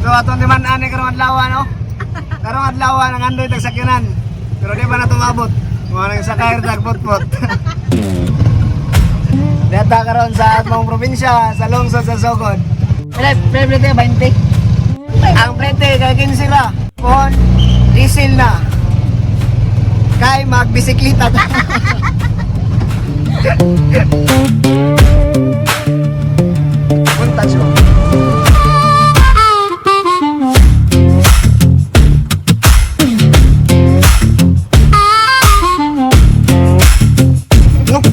So atong di man ani karong adlaw no. Karong adlaw nang andoy tag sakyanan. Pero di ba na tumabot. Mo nang sakay tag pot-pot. Data karon sa atong probinsya sa lungsod sa Sogod. Plate 20. Ang plate kay 15 ra. Pon diesel na. Kay magbisikleta. Punta siya. No,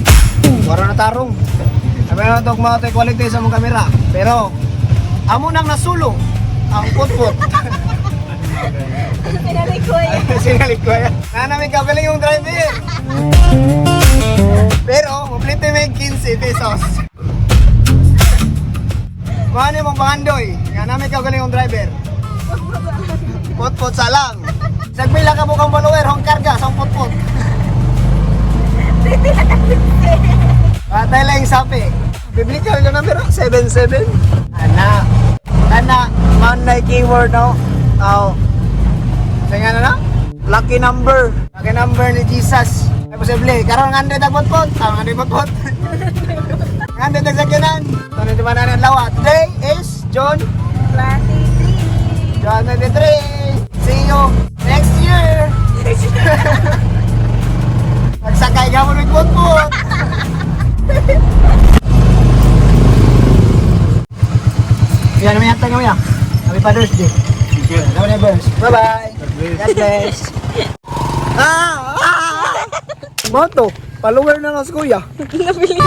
wala na tarong. Sabi na ito kung mga quality sa mong kamera. Pero, amo nang nasulong ang put-put. Sinalik ko yan. Sinalik ko yan. Namin kapaling yung driver. Pero, complete may 15 pesos. Mahal mong pangandoy. Nga namin kagaling yung driver. Put-put sa lang. Sagpila ka bukang follower, hong karga, sa put-put. Patay lang yung sapi. Biblical ka number 77. Ana, man na keyword no? Sa nga na? Lucky number. Lucky number ni Jesus. Ay posible. Karoon nga ang put-put. Ang nga put-put. Nga ang sakyanan. So, nito man na lawa. Today is June 23. June 23. See you next year. Magsakay ka mo ng put-put. Yan naman yata nga yan. Happy Father's Day. Happy Father's Day. Bye-bye. God bless. Moto, follower na ng kuya. Nabili.